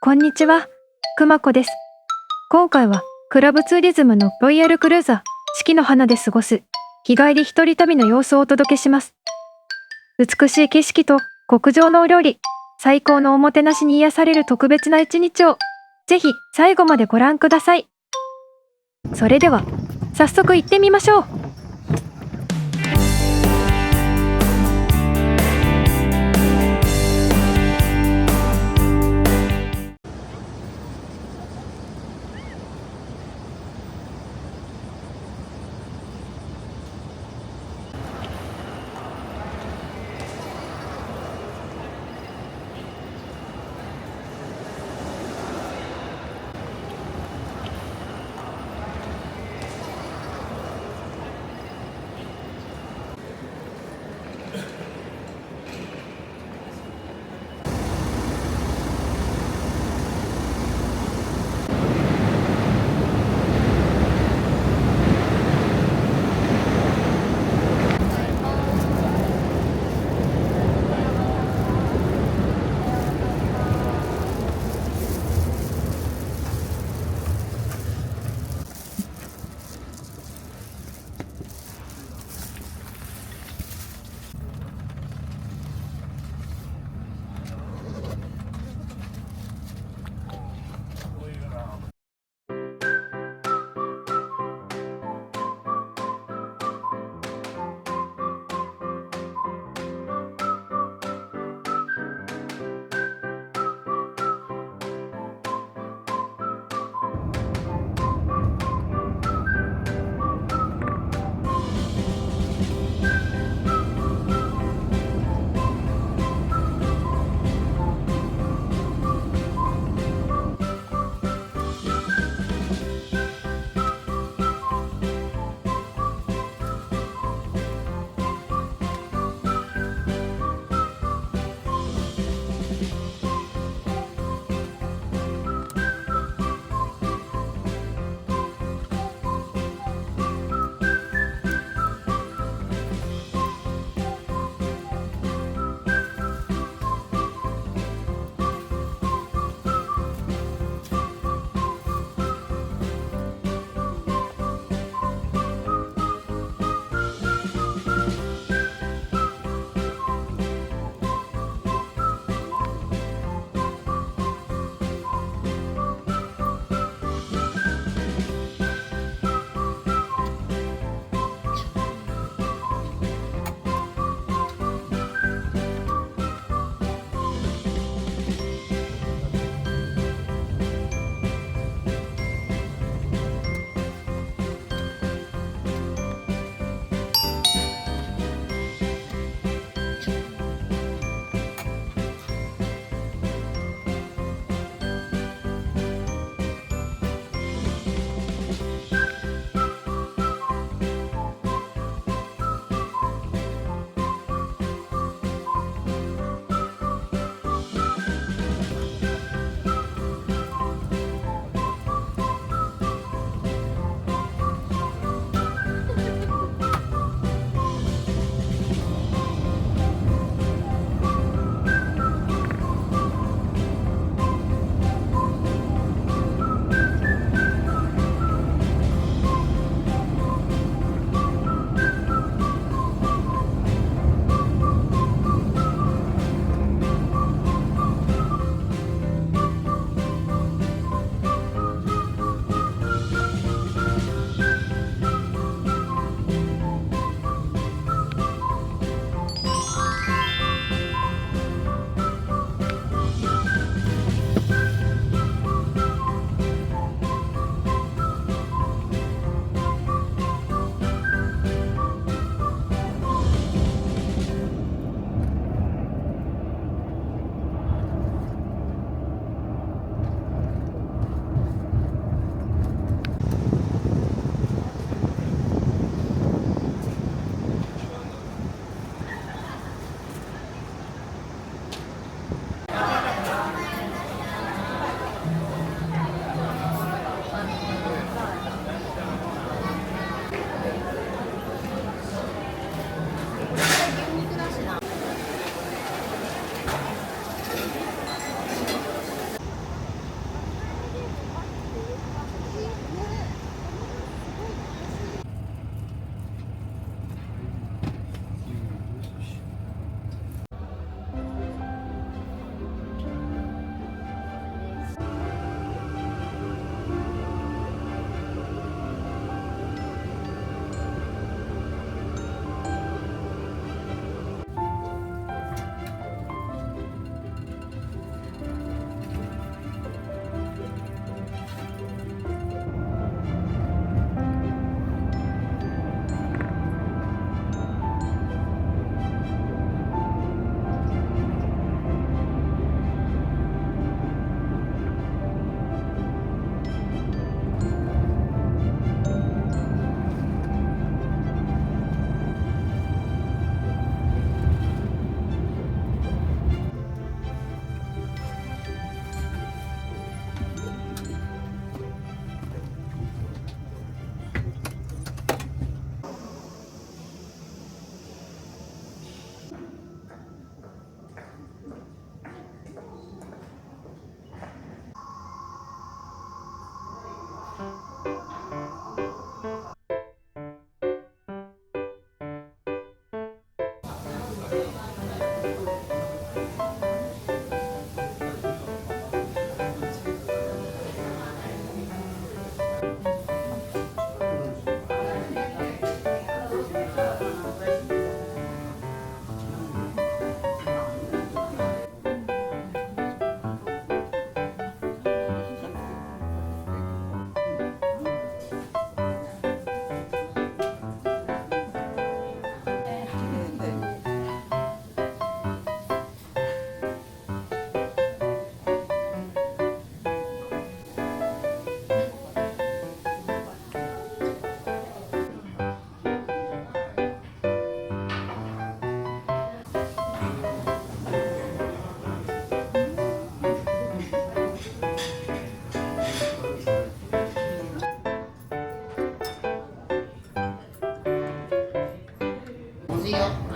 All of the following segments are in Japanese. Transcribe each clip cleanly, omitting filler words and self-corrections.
こんにちは、くまこです。今回はクラブツーリズムのロイヤルクルーザー四季の花で過ごす日帰り一人旅の様子をお届けします。美しい景色と極上のお料理、最高のおもてなしに癒される特別な一日をぜひ最後までご覧ください。それでは早速行ってみましょう。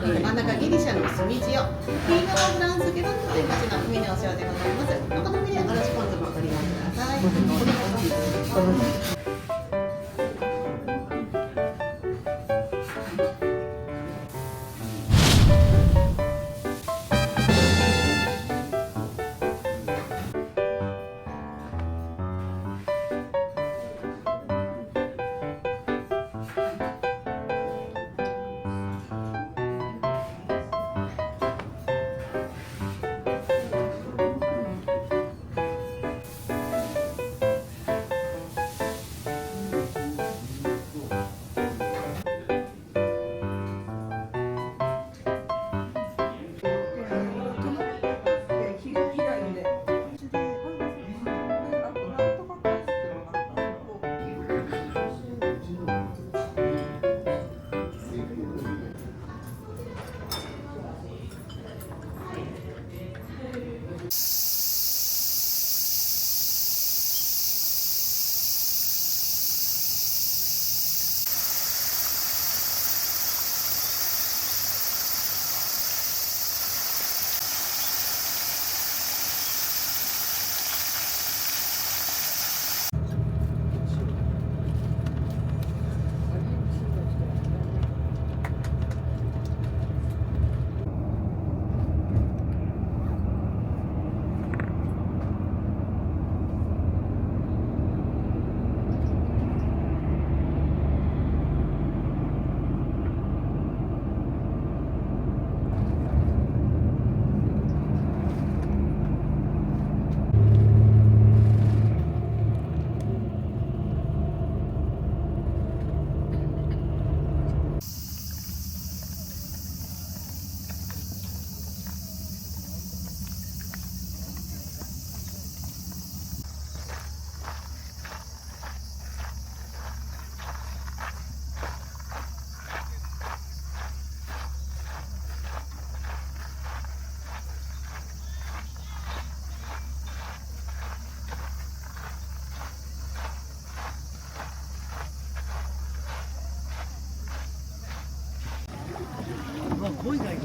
真ん中ギリシャの墨塩、右側フランスケバブという町の海のお塩でございます。お好みでおろしポン酢もご利用ください。声がいる。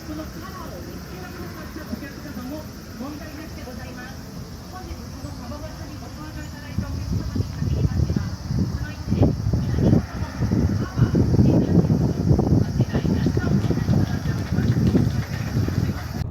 このカラーを見つけなかったお客様も問題なしでございます。本日この川端にご登場いただいたお客様に限りましては、その1点、何事もカバーしていただけること間違いなしとお願いしております。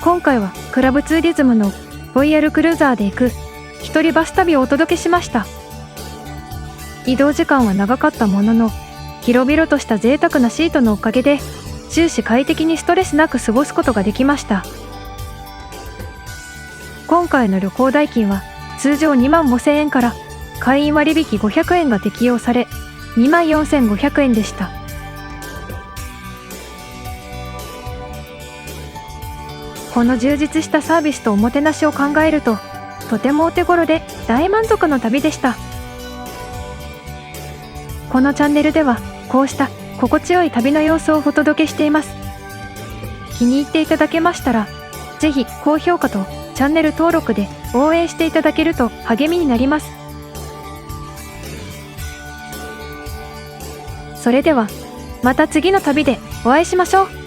今回はクラブツーリズムのロイヤルクルーザーで行く一人バス旅をお届けしました。移動時間は長かったものの、広々とした贅沢なシートのおかげで終始快適にストレスなく過ごすことができました。今回の旅行代金は通常25,000円から会員割引500円が適用され24,500円でした。この充実したサービスとおもてなしを考えると、とてもお手頃で大満足の旅でした。このチャンネルではこうした心地よい旅の様子をお届けしています。気に入っていただけましたら、ぜひ高評価とチャンネル登録で応援していただけると励みになります。それではまた次の旅でお会いしましょう。